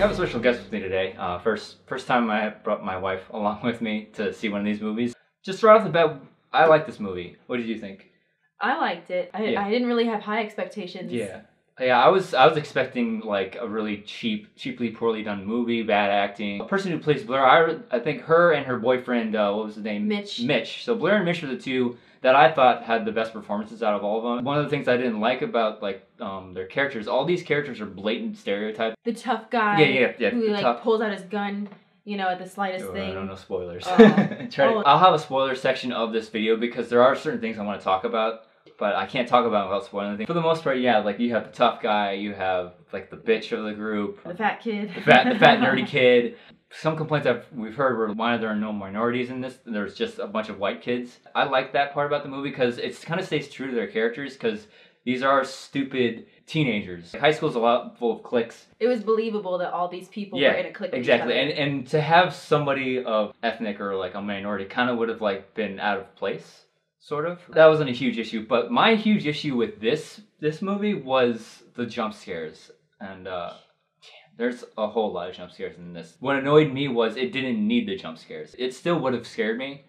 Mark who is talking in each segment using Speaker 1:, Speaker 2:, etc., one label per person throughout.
Speaker 1: have a special guest with me today. First time I brought my wife along with me to see one of these movies. Just right off the bat, I like this movie. What did you think?
Speaker 2: I liked it. I didn't really have high expectations.
Speaker 1: Yeah, I was expecting like a really cheaply poorly done movie, bad acting. The person who plays Blair, I think her and her boyfriend, what was his name? Mitch. So Blair and Mitch were the two that I thought had the best performances out of all of them. One of the things I didn't like about their characters, all these characters are blatant stereotypes.
Speaker 2: The tough guy who pulls out his gun, at the slightest thing. No spoilers.
Speaker 1: I'll have a spoiler section of this video because there are certain things I want to talk about, but I can't talk about without spoiling anything. For the most part, like you have the tough guy, you have like the bitch of the group,
Speaker 2: the fat kid,
Speaker 1: the fat nerdy kid. Some complaints we've heard were why there are no minorities in this. There's just a bunch of white kids. I like that part about the movie because it kind of stays true to their characters because these are stupid teenagers. High school's a lot full of cliques.
Speaker 2: It was believable that all these people were in a clique with
Speaker 1: exactly.
Speaker 2: each other.
Speaker 1: And to have somebody of ethnic or like a minority kind of would have like been out of place, sort of. That wasn't a huge issue, but my huge issue with this movie was the jump scares. And there's a whole lot of jump scares in this. What annoyed me was it didn't need the jump scares. It still would have scared me.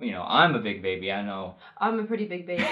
Speaker 1: I'm a big baby, I know.
Speaker 2: I'm a pretty big baby.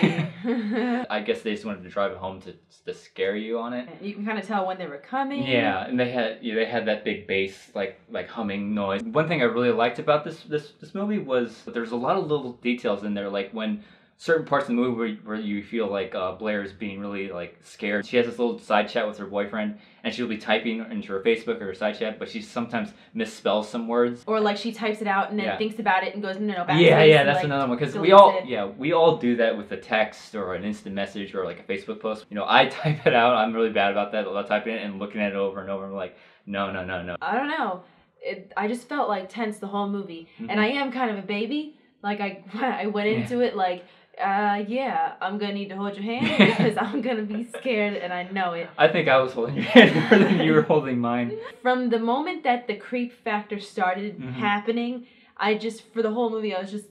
Speaker 1: I guess they just wanted to drive it home to scare you on it.
Speaker 2: You can kind of tell when they were coming.
Speaker 1: Yeah, and they had that big bass like humming noise. One thing I really liked about this movie was there's a lot of little details in there, like when certain parts of the movie where you feel like Blair is being really like scared. She has this little side chat with her boyfriend, and she'll be typing into her Facebook or her side chat, but she sometimes misspells some words.
Speaker 2: Or like she types it out and then thinks about it and goes no back.
Speaker 1: Yeah, that's another one because we all do that with a text or an instant message or like a Facebook post. I type it out. I'm really bad about that. I'll type it and looking at it over and over. I'm like, no.
Speaker 2: I don't know. I just felt like tense the whole movie, and I am kind of a baby. Like I went into it like. I'm gonna need to hold your hand because I'm gonna be scared and I know it.
Speaker 1: I think I was holding your hand more than you were holding mine.
Speaker 2: From the moment that the creep factor started happening, for the whole movie I was just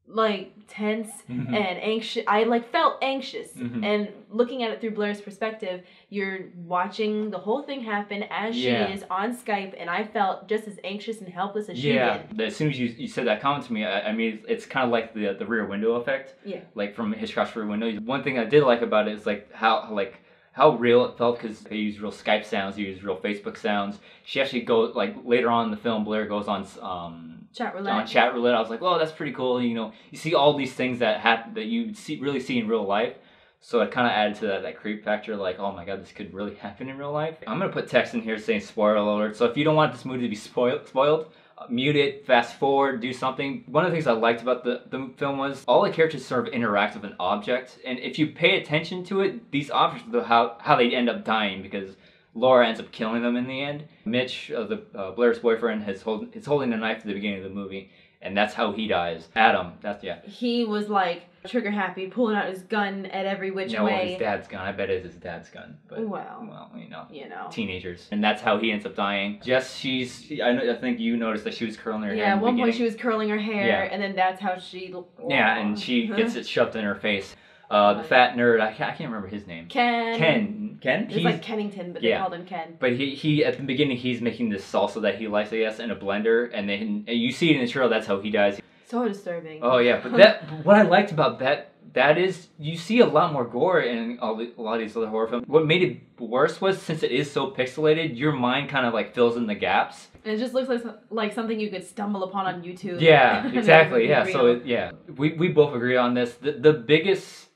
Speaker 2: like tense and anxious. I felt anxious, and looking at it through Blair's perspective, you're watching the whole thing happen as she is on Skype, and I felt just as anxious and helpless as she did.
Speaker 1: As soon as you said that comment to me, I mean it's kind of like the Rear Window effect.
Speaker 2: Yeah.
Speaker 1: Like from Hitchcock's Rear Window. One thing I did like about it is like how real it felt because they use real Skype sounds, they use real Facebook sounds. She actually goes later on in the film, Blair goes on
Speaker 2: chat roulette.
Speaker 1: On chat roulette, I was like, "Oh, that's pretty cool." You see all these things that happen that you really see in real life. So it kind of added to that creep factor. Like, oh my god, this could really happen in real life. I'm gonna put text in here saying spoiler alert. So if you don't want this movie to be spoiled, mute it, fast forward, do something. One of the things I liked about the film was all the characters sort of interact with an object, and if you pay attention to it, these objects are how they end up dying because Laura ends up killing them in the end. Mitch, Blair's boyfriend, is holding a knife at the beginning of the movie, and that's how he dies. Adam,
Speaker 2: he was like trigger happy, pulling out his gun at every which way.
Speaker 1: Well, his dad's gun. I bet it is his dad's gun. But teenagers, and that's how he ends up dying. Jess, I think you noticed that she was curling her hair.
Speaker 2: Yeah, at one point she was curling her hair, and then that's how she.
Speaker 1: Yeah, and she gets it shoved in her face. The fat nerd, I can't remember his name. Ken?
Speaker 2: It's like Kennington, but they called him Ken.
Speaker 1: But he at the beginning, he's making this salsa that he likes, I guess, in a blender, and then you see it in the trailer, that's how he dies.
Speaker 2: So disturbing.
Speaker 1: Oh, yeah, but what I liked about that is you see a lot more gore in a lot of these other horror films. What made it worse was, since it is so pixelated, your mind kind of fills in the gaps.
Speaker 2: And it just looks like something you could stumble upon on YouTube.
Speaker 1: Yeah, exactly, yeah. So, we both agree on this. The biggest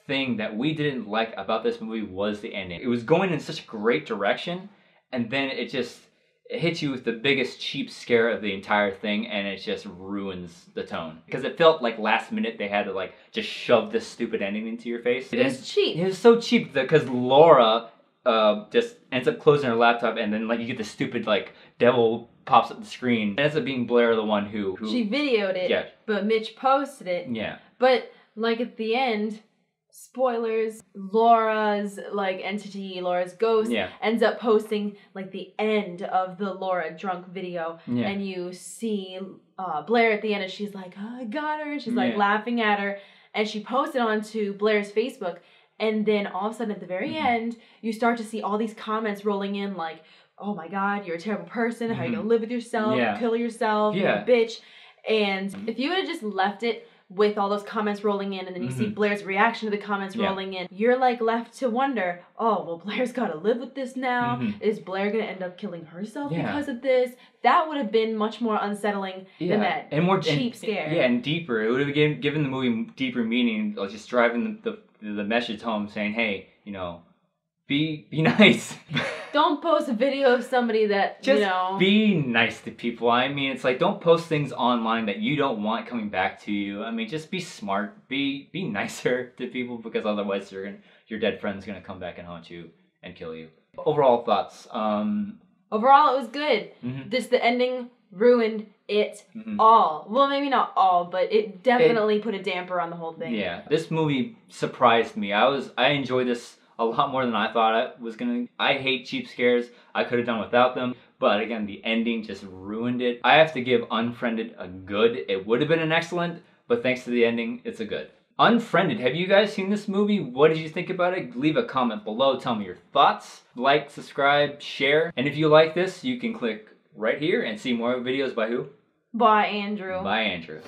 Speaker 1: thing that we didn't like about this movie was the ending. It was going in such a great direction, and then it hits you with the biggest cheap scare of the entire thing, and it just ruins the tone. Because it felt like last minute they had to just shove this stupid ending into your face.
Speaker 2: It was cheap.
Speaker 1: It was so cheap because Laura just ends up closing her laptop, and then you get the stupid devil pops up the screen. It ends up being Blair the one who
Speaker 2: she videoed it, but Mitch posted it.
Speaker 1: Yeah.
Speaker 2: But at the end, spoilers, Laura's entity, Laura's ghost, ends up posting the end of the Laura drunk video, and you see Blair at the end, and she's like, "Oh, I got her," and she's laughing at her, and she posted onto Blair's Facebook, and then all of a sudden at the very end, you start to see all these comments rolling in oh my God, you're a terrible person. How are you going to live with yourself?
Speaker 1: Yeah.
Speaker 2: Kill yourself. You're a bitch. And
Speaker 1: Mm-hmm.
Speaker 2: if you would have just left it with all those comments rolling in, and then you see Blair's reaction to the comments rolling in, you're like left to wonder, oh, well, Blair's got to live with this now. Is Blair going to end up killing herself because of this? That would have been much more unsettling than that and more cheap scare.
Speaker 1: Yeah, and deeper. It would have given the movie deeper meaning, like just driving the message home saying, hey, you know, be nice.
Speaker 2: Don't post a video of somebody that,
Speaker 1: just
Speaker 2: you know.
Speaker 1: Be nice to people. I mean, it's like, don't post things online that you don't want coming back to you. I mean, just be smart. Be nicer to people, because otherwise your dead friend's going to come back and haunt you and kill you. Overall thoughts.
Speaker 2: Overall, it was good. Just the ending ruined it all. Well, maybe not all, but it definitely put a damper on the whole thing.
Speaker 1: Yeah. This movie surprised me. I enjoyed this a lot more than I thought I was gonna. I hate cheap scares. I could have done without them, but again, the ending just ruined it. I have to give Unfriended a good. It would have been an excellent, but thanks to the ending, it's a good. Unfriended, have you guys seen this movie? What did you think about it? Leave a comment below, tell me your thoughts. Like, subscribe, share, and if you like this, you can click right here and see more videos by who?
Speaker 2: By Andrew.
Speaker 1: By Andrew.